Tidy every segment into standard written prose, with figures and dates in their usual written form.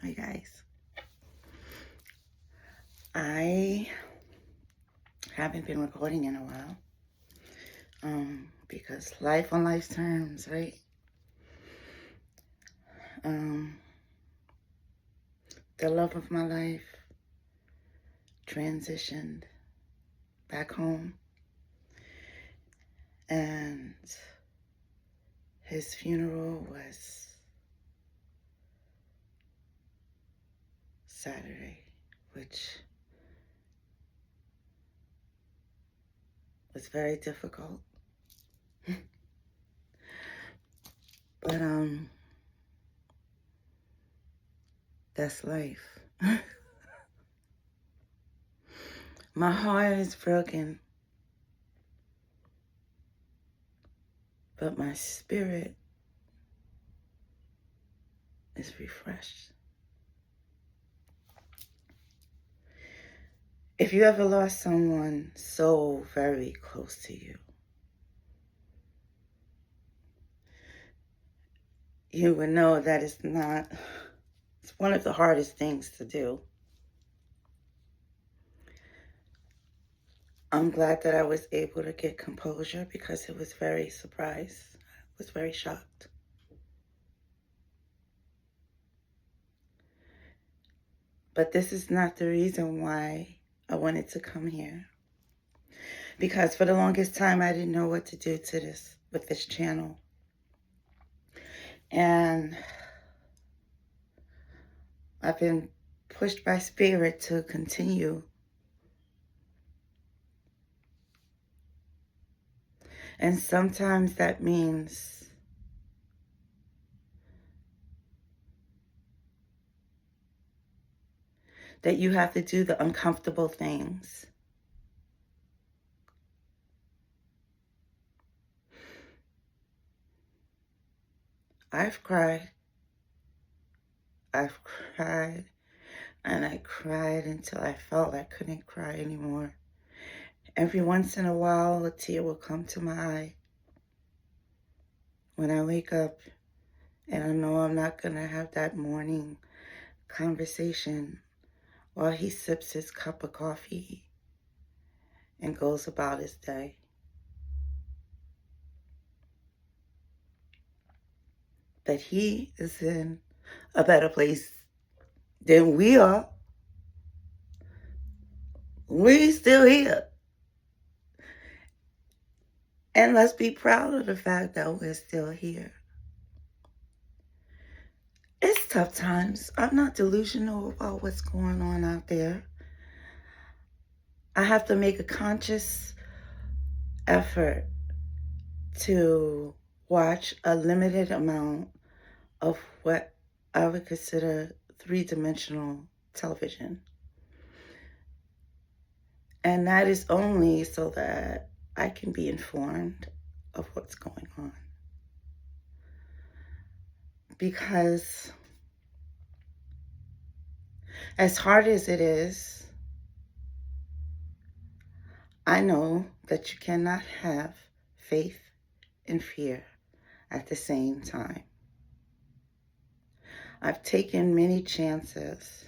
Hi guys. I haven't been recording in a while. Because life on life's terms, right? The love of my life transitioned back home, and his funeral was Saturday, which was very difficult. But that's life. My heart is broken, but my spirit is refreshed. If you ever lost someone so very close to you, you would know that it's one of the hardest things to do. I'm glad that I was able to get composure because it was very surprised. I was very shocked. But this is not the reason why I wanted to come here. Because for the longest time, I didn't know what to do with this channel. And I've been pushed by spirit to continue. And sometimes that means that you have to do the uncomfortable things. I've cried, and I cried until I felt I couldn't cry anymore. Every once in a while, a tear will come to my eye. When I wake up and I know I'm not going to have that morning conversation while he sips his cup of coffee and goes about his day. That he is in a better place than we are. We're still here. And let's be proud of the fact that we're still here. It's tough times. I'm not delusional about what's going on out there. I have to make a conscious effort to watch a limited amount of what I would consider three-dimensional television. And that is only so that I can be informed of what's going on. Because as hard as it is, I know that you cannot have faith and fear at the same time. I've taken many chances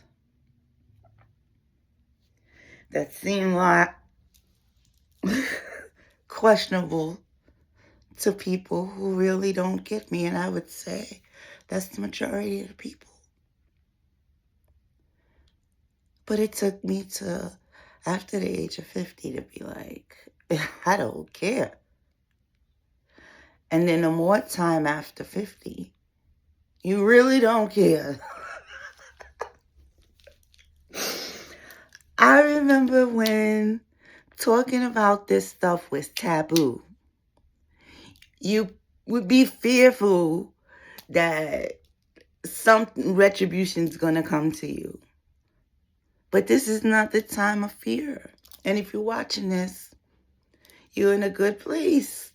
that seem like questionable to people who really don't get me, and I would say that's the majority of the people. But it took me to, after the age of 50, to be like, I don't care. And then the more time after 50, you really don't care. I remember when talking about this stuff was taboo. You would be fearful that some retribution's going to come to you. But this is not the time of fear. And if you're watching this, you're in a good place.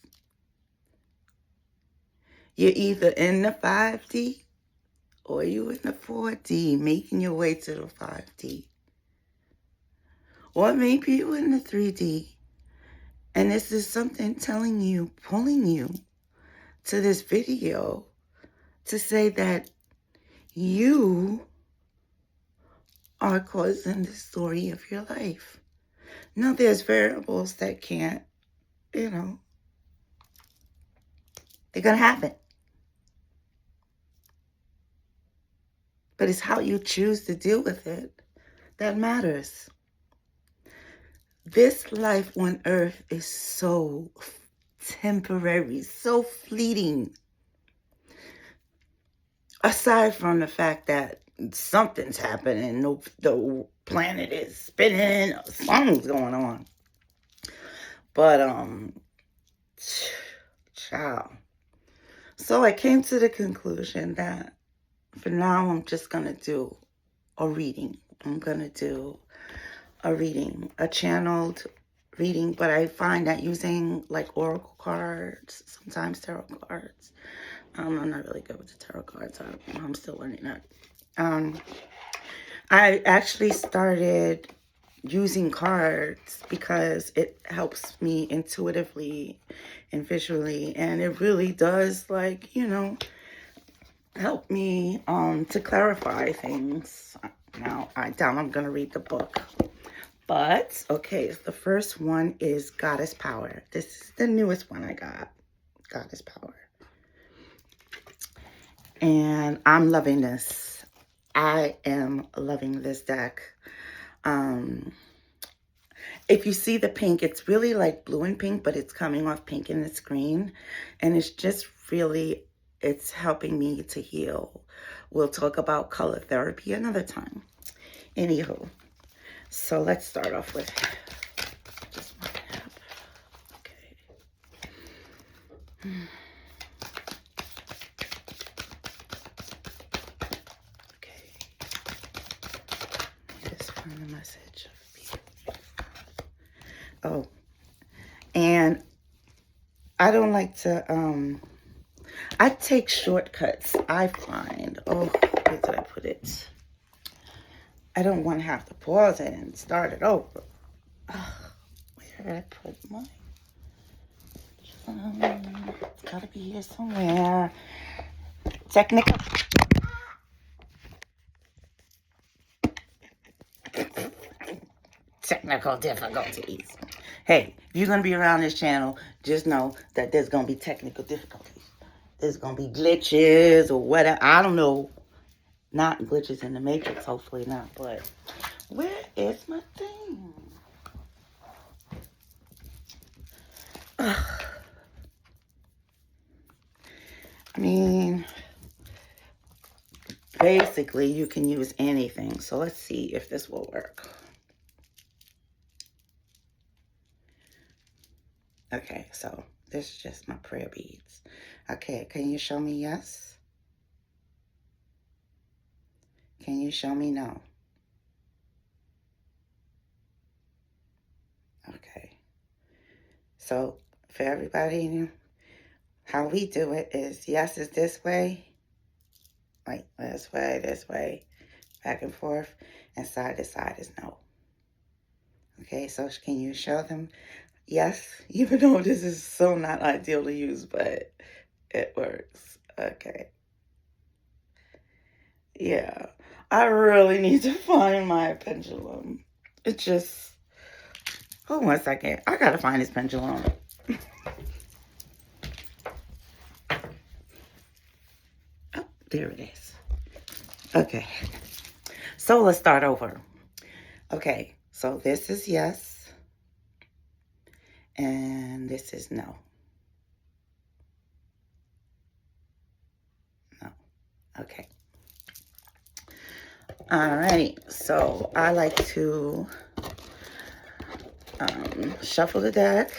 You're either in the 5D or you're in the 4D, making your way to the 5D. Or maybe you're in the 3D. And this is something telling you, pulling you to this video to say that you are causing the story of your life. Now, there's variables that can't, you know, they're going to happen. But it's how you choose to deal with it that matters. This life on earth is so temporary, so fleeting. Aside from the fact that something's happening, the planet is spinning, something's going on. But, child. So I came to the conclusion that for now I'm just going to do a reading. I'm going to do a reading, a channeled reading, but I find that using like oracle cards, sometimes tarot cards. I'm not really good with the tarot cards. I'm still learning that. I actually started using cards because it helps me intuitively and visually, and it really does, like, you know, help me to clarify things. Now I'm gonna read the book. But okay, the first one is Goddess Power. This is the newest one I got. Goddess Power. And I'm loving this. I am loving this deck. If you see the pink, it's really like blue and pink, but it's coming off pink in the screen. And it's just really, it's helping me to heal. We'll talk about color therapy another time. Anywho, so let's start off with just one tab. Okay. Okay. Just find the message. Oh, and I don't like to, I take shortcuts, I find. Oh, where did I put it? I don't want to have to pause it and start it over. Where did I put mine? It's got to be here somewhere. Technical difficulties. Hey, if you're going to be around this channel, just know that there's going to be technical difficulties. There's going to be glitches or whatever. I don't know. Not glitches in the Matrix, hopefully not. But where is my thing? Ugh. I mean, basically, you can use anything. So let's see if this will work. Okay, so this is just my prayer beads. Okay, can you show me yes? Can you show me no? Okay. So for everybody, how we do it is yes is this way, like this way, back and forth, and side to side is no. Okay, so can you show them yes, even though this is so not ideal to use, but it works. Okay. Yeah. I really need to find my pendulum. It just... Hold 1 second. I gotta find this pendulum. Oh, there it is. Okay. So let's start over. Okay. So this is yes. And this is no. No. Okay. All right. So I like to shuffle the deck.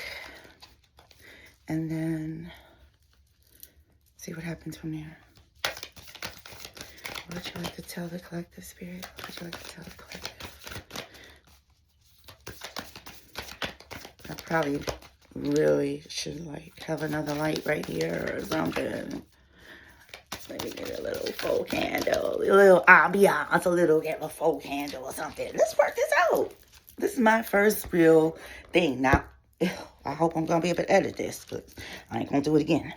And then see what happens from there. What would you like to tell the collective spirit? What would you like to tell the collective? I probably really should like have another light right here or something. Maybe get a little faux candle, a little ambiance, get a faux candle or something. Let's work this out. This is my first real thing. Now, I hope I'm going to be able to edit this because I ain't going to do it again.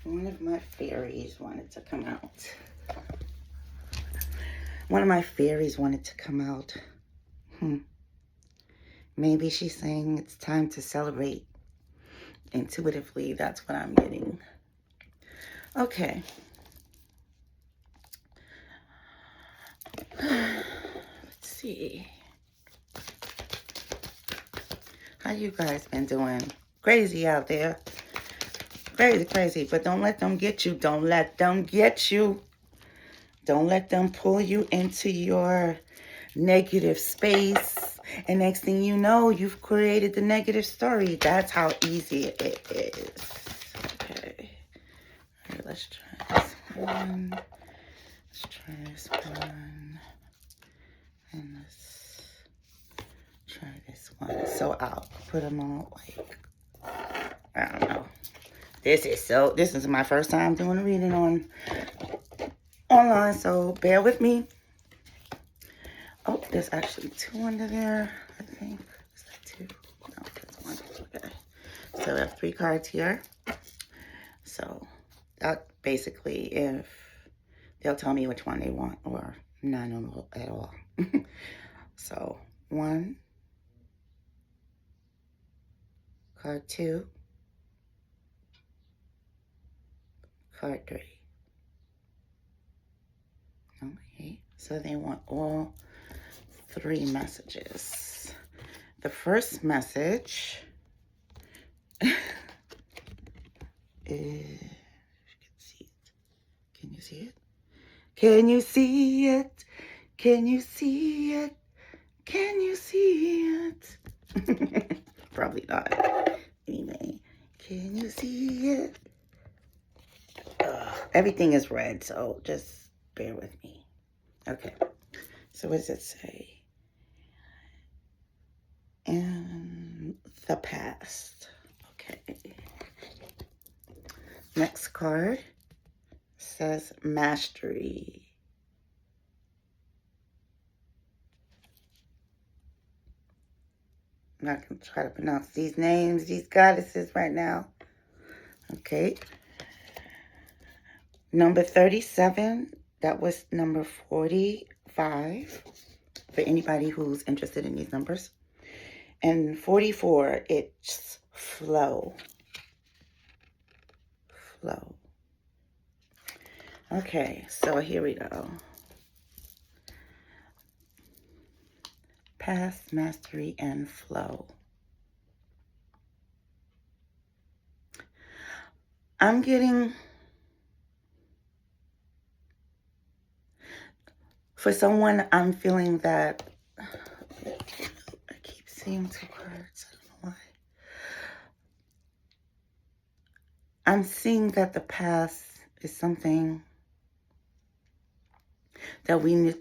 One of my fairies wanted to come out. One of my fairies wanted to come out. Maybe she's saying it's time to celebrate. Intuitively, that's what I'm getting. Okay. Let's see. How you guys been doing? Crazy out there. Crazy, crazy. But don't let them get you. Don't let them get you. Don't let them pull you into your negative space. And next thing you know, you've created the negative story. That's how easy it is. Okay. All right, let's try this one. Let's try this one. And let's try this one. So I'll put them all like, I don't know. This is my first time doing a reading online, so bear with me. Oh, there's actually 2 under there, I think. Is that 2? No, that's 1. Okay. So we have 3 cards here. So that basically, if they'll tell me which one they want, or none at all. So 1, card 2, card 3. Okay, so they want all 3 messages. The first message is, can you see it? Can you see it? Can you see it? Can you see it? Probably not. Anyway, can you see it? Everything is red, so just bear with me. Okay, so what does it say? In the past. Okay. Next card says mastery. I'm not going to try to pronounce these names, these goddesses right now. Okay. Number 37, that was number 45 for anybody who's interested in these numbers. And 44, it's flow. Flow. Okay, so here we go. Past, mastery, and flow. I'm getting, for someone, I'm feeling that, I keep seeing 2 cards, I don't know why. I'm seeing that the past is something that we need.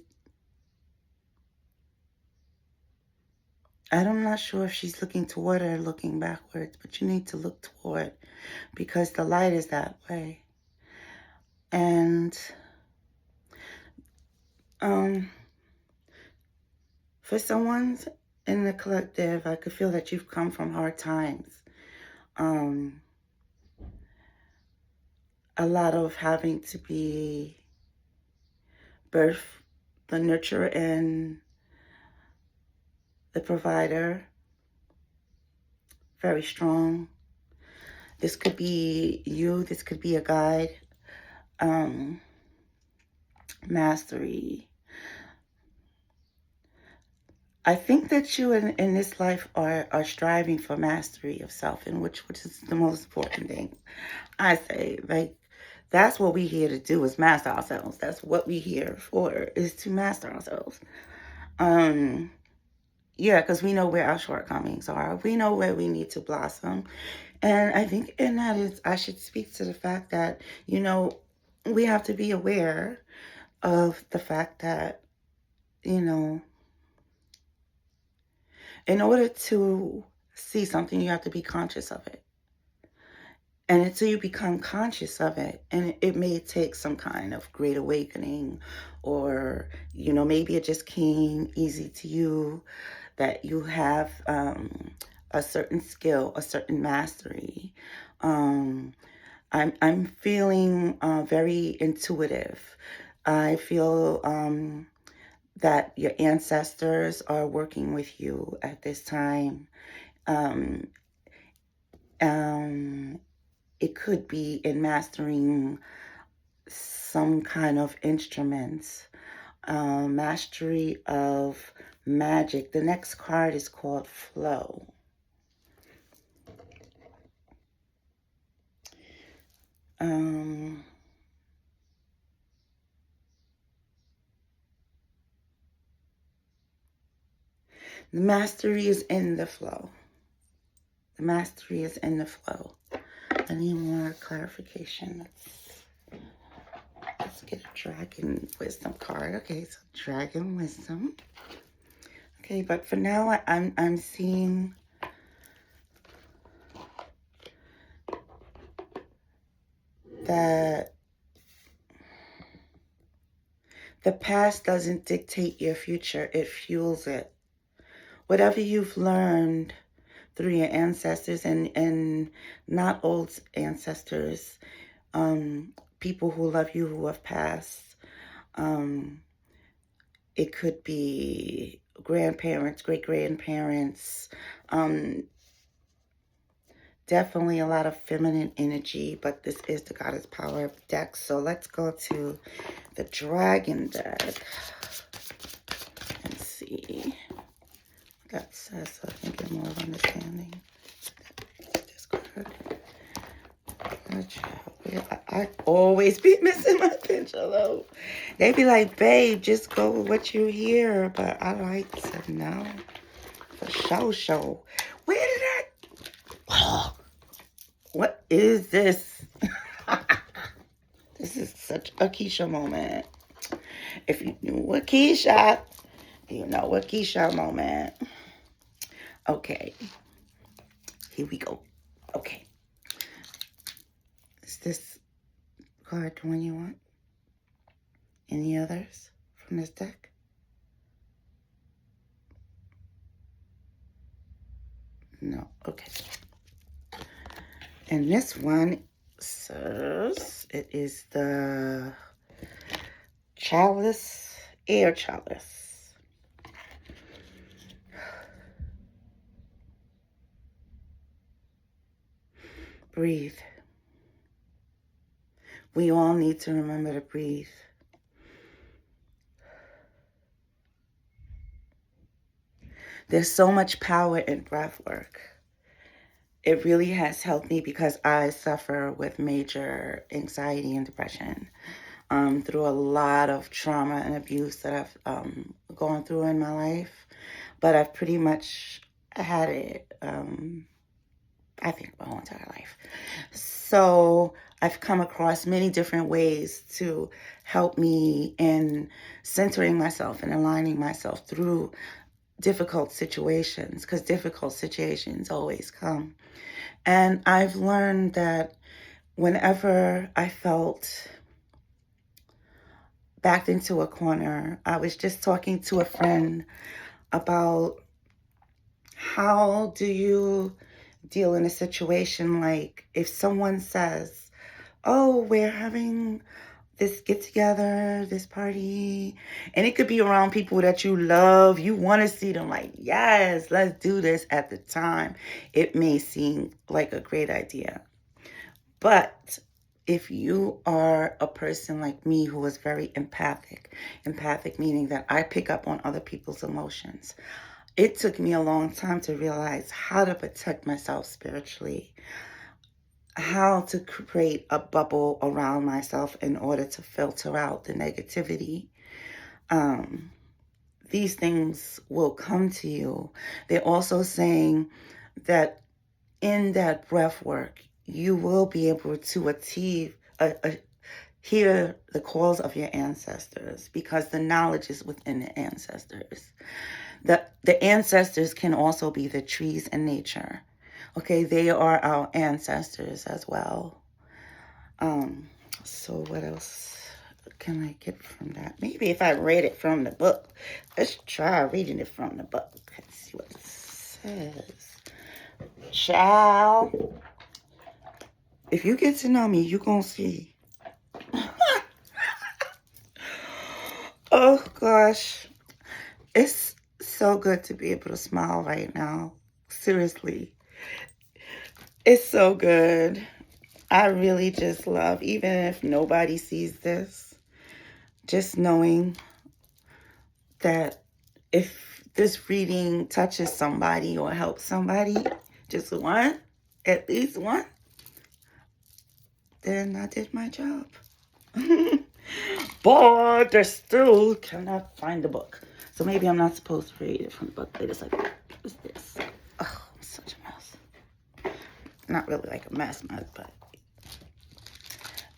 I'm not sure if she's looking toward or looking backwards, but you need to look toward, because the light is that way. And for someone in the collective, I could feel that you've come from hard times. A lot of having to be birth, the nurturer, and the provider. Very strong. This could be you. This could be a guide. Mastery. I think that you in this life are striving for mastery of self, and which is the most important thing. I say, like, that's what we're here to do, is master ourselves. That's what we're here for, is to master ourselves. Yeah, because we know where our shortcomings are. We know where we need to blossom. And I think in that is, I should speak to the fact that, we have to be aware of the fact that, in order to see something, you have to be conscious of it. And until you become conscious of it, and it may take some kind of great awakening, or, maybe it just came easy to you, that you have a certain skill, a certain mastery. I'm feeling very intuitive. I feel that your ancestors are working with you at this time. Um, um, it could be in mastering some kind of instruments, mastery of magic. The next card is called Flow. Um, the mastery is in the flow. The mastery is in the flow. I need more clarification. Let's get a Dragon Wisdom card. Okay, so Dragon Wisdom. Okay, but for now, I'm seeing that the past doesn't dictate your future, it fuels it. Whatever you've learned through your ancestors and not old ancestors, people who love you who have passed, it could be grandparents, great-grandparents, definitely a lot of feminine energy, but this is the Goddess Power deck. So let's go to the Dragon deck and see what that says so I can get more of understanding. This card. I always be missing my pendulum. They be like, babe, just go with what you hear. But I like to know for sure. Where did I... Oh, what is this? This is such a Keisha moment. If you knew what Keisha, you know what Keisha moment. Okay. Here we go. Okay. Is this card the one you want? Any others from this deck? No. Okay. And this one says it is the Chalice, Air Chalice. Breathe. We all need to remember to breathe. There's so much power in breath work. It really has helped me because I suffer with major anxiety and depression through a lot of trauma and abuse that I've gone through in my life. But I've pretty much had it, I think, my whole entire life. So I've come across many different ways to help me in centering myself and aligning myself through difficult situations, because difficult situations always come. And I've learned that whenever I felt backed into a corner, I was just talking to a friend about how do you deal in a situation like if someone says, oh, we're having this get together, this party, and it could be around people that you love. You want to see them like, yes, let's do this. At the time, it may seem like a great idea. But if you are a person like me who is very empathic meaning that I pick up on other people's emotions, it took me a long time to realize how to protect myself spiritually, how to create a bubble around myself in order to filter out the negativity. These things will come to you. They're also saying that in that breath work, you will be able to achieve, hear the calls of your ancestors because the knowledge is within the ancestors. The ancestors can also be the trees in nature. Okay, they are our ancestors as well. So what else can I get from that? Maybe if I read it from the book. Let's try reading it from the book. Let's see what it says. Child. If you get to know me, you're going to see. Oh, gosh. It's so good to be able to smile right now. Seriously. It's so good. I really just love, even if nobody sees this, just knowing that if this reading touches somebody or helps somebody, just one, at least one, then I did my job. But I still cannot find the book. So maybe I'm not supposed to read it from the book. They just like, what is this? Oh, I'm such a mess. Not really like a mess, but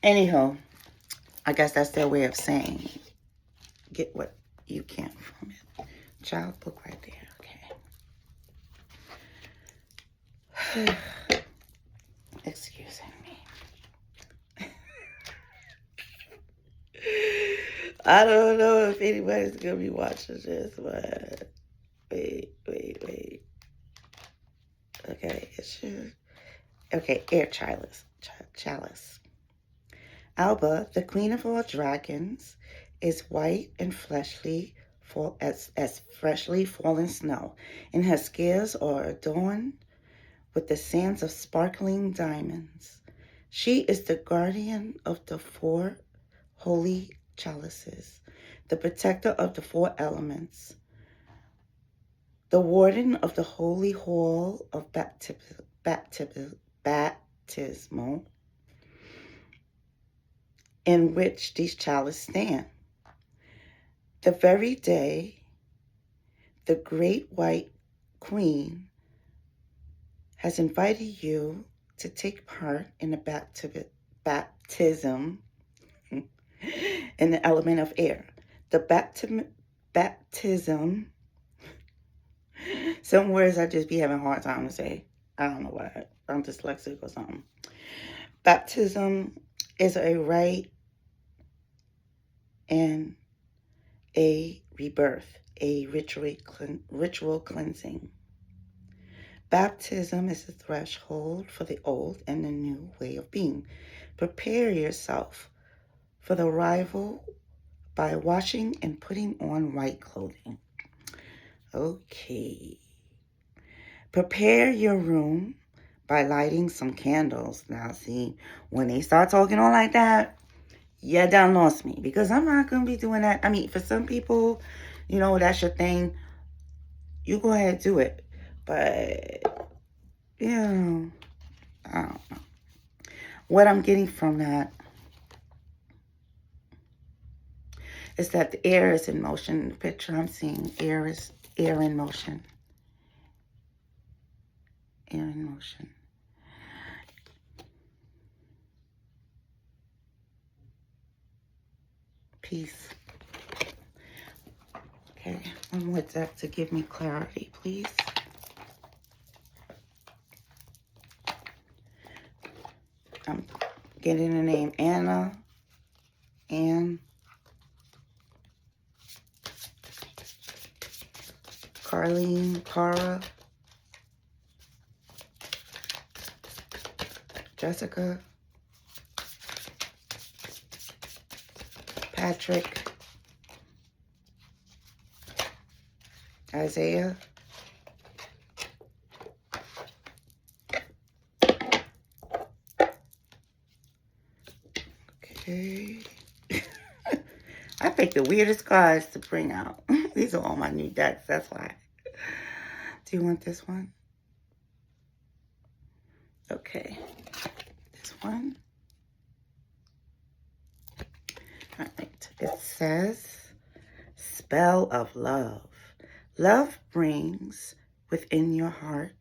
anyhow, I guess that's their way of saying get what you can from it. Child book right there, okay. Excuse me. I don't know if anybody's gonna be watching this, but wait. Okay, it should. Okay, air chalice. Alba, the queen of all dragons, is white and fleshly, as freshly fallen snow, and her scales are adorned with the sands of sparkling diamonds. She is the guardian of the four holy chalices, the protector of the four elements, the warden of the holy hall of baptismal, in which these chalices stand. The very day the great white queen has invited you to take part in the baptism in the element of air. The baptism, some words I just be having a hard time to say. I don't know why. I'm dyslexic or something. Baptism is a rite and a rebirth, a ritual cleansing. Baptism is the threshold for the old and the new way of being. Prepare yourself for the arrival by washing and putting on white clothing. Okay. Prepare your room by lighting some candles. Now, see, when they start talking on like that, you done lost me, because I'm not going to be doing that. I mean, for some people, that's your thing. You go ahead and do it. But, I don't know. What I'm getting from that is that the air is in motion. The picture I'm seeing, air in motion. Air in motion. Peace. Okay, I'm with that to give me clarity, please. I'm getting the name Anne, Carlene, Cara, Jessica, Patrick, Isaiah, okay. I picked the weirdest cards to bring out. These are all my new decks, that's why. Do you want this one? Okay. This one. All right. It says, spell of love. Love brings within your heart.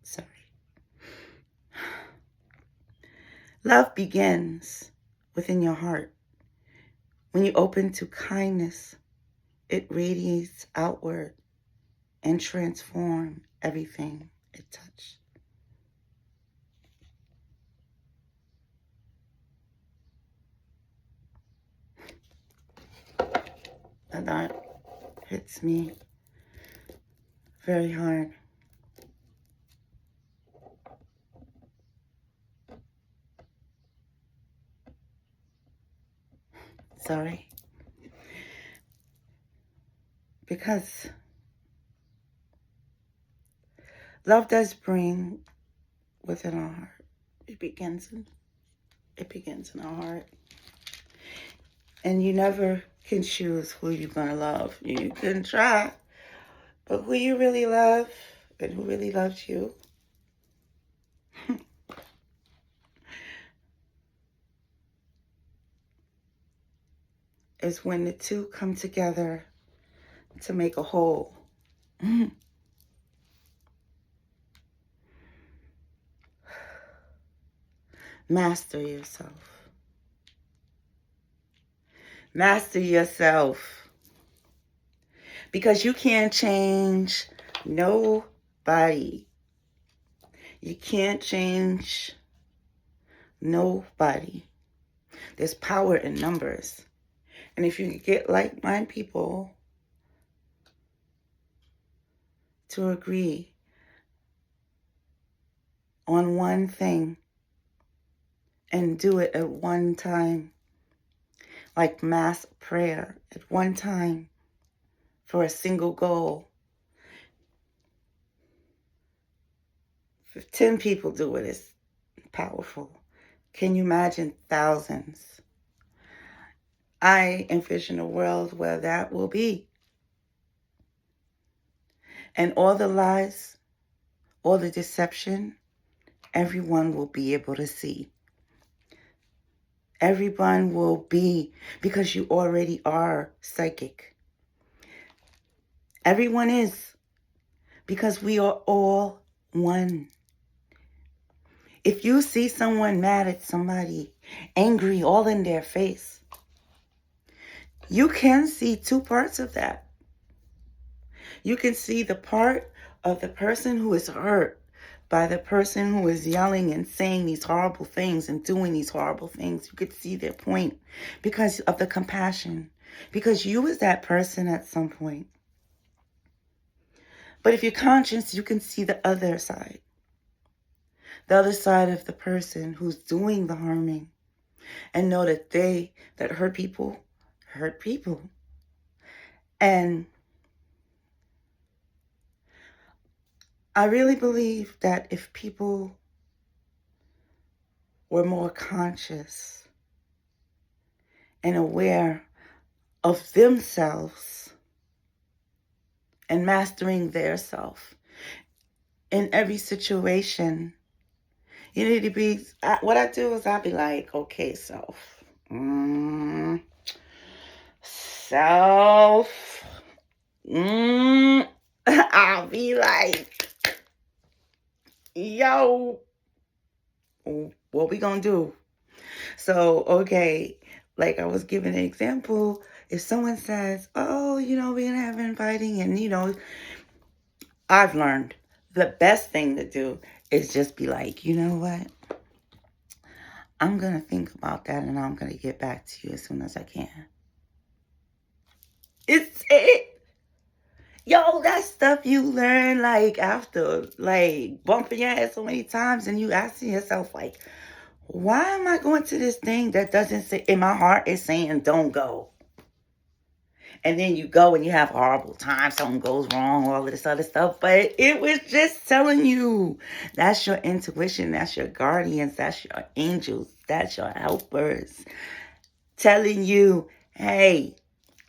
Sorry. Love begins within your heart. When you open to kindness, it radiates outward and transforms everything it touches. And that hits me very hard. Sorry. Because love does bring within our heart. It begins in our heart. And you never can choose who you're going to love. You can try, but who you really love and who really loves you is when the two come together to make a whole. Master yourself. Master yourself. Because you can't change nobody. You can't change nobody. There's power in numbers. And if you get like-minded people to agree on one thing and do it at one time, like mass prayer at one time for a single goal. If 10 people do it, it's powerful. Can you imagine thousands? I envision a world where that will be. And all the lies, all the deception, everyone will be able to see. Everyone will be, because you already are psychic. Everyone is, because we are all one. If you see someone mad at somebody, angry, all in their face, you can see two parts of that. You can see the part of the person who is hurt by the person who is yelling and saying these horrible things and doing these horrible things. You could see their point because of the compassion, because you was that person at some point. But if you're conscious, you can see the other side of the person who's doing the harming, and know that they that hurt people. And I really believe that if people were more conscious and aware of themselves and mastering their self in every situation, you need to be, what I do is I'll be like, okay, self. Self. I'll be like, yo, what we gonna do? So, okay, like I was giving an example. If someone says, oh, we're gonna have inviting, and I've learned the best thing to do is just be like, you know what? I'm gonna think about that and I'm gonna get back to you as soon as I can. It's it. Yo, that stuff you learn like after like bumping your head so many times and you asking yourself like, why am I going to this thing that doesn't say, in my heart is saying don't go? And then you go and you have a horrible time, something goes wrong, all of this other stuff. But it was just telling you, that's your intuition, that's your guardians, that's your angels, that's your helpers, telling you, hey,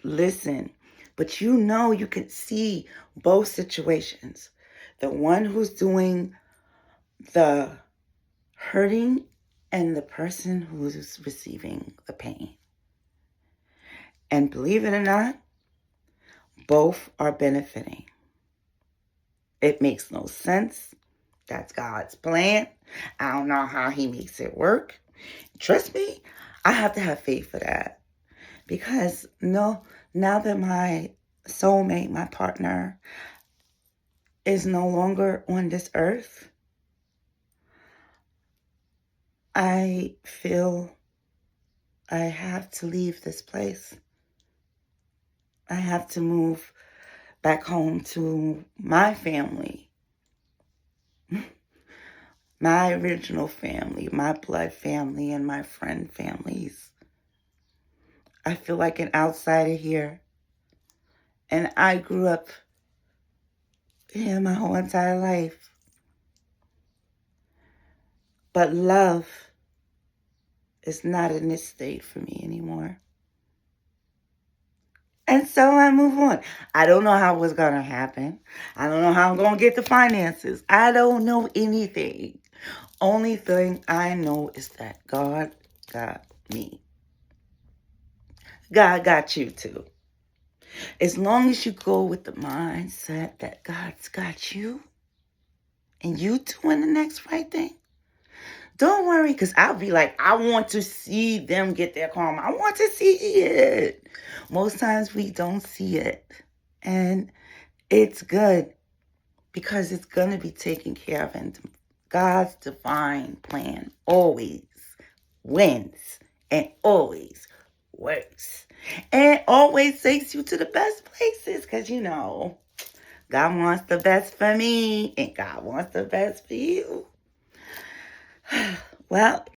listen. But you can see both situations. The one who's doing the hurting and the person who's receiving the pain. And believe it or not, both are benefiting. It makes no sense. That's God's plan. I don't know how he makes it work. Trust me, I have to have faith for that. Because now that my soulmate, my partner, is no longer on this earth, I feel I have to leave this place. I have to move back home to my family, my original family, my blood family, and my friend families. I feel like an outsider here. And I grew up here my whole entire life. But love is not in this state for me anymore. And so I move on. I don't know how it's going to happen. I don't know how I'm going to get the finances. I don't know anything. Only thing I know is that God got me. God got you too. As long as you go with the mindset that God's got you and you doing the next right thing, don't worry, because I'll be like, I want to see them get their karma. I want to see it. Most times we don't see it. And it's good because it's going to be taken care of. And God's divine plan always wins and always works. And always takes you to the best places because, God wants the best for me and God wants the best for you. Well,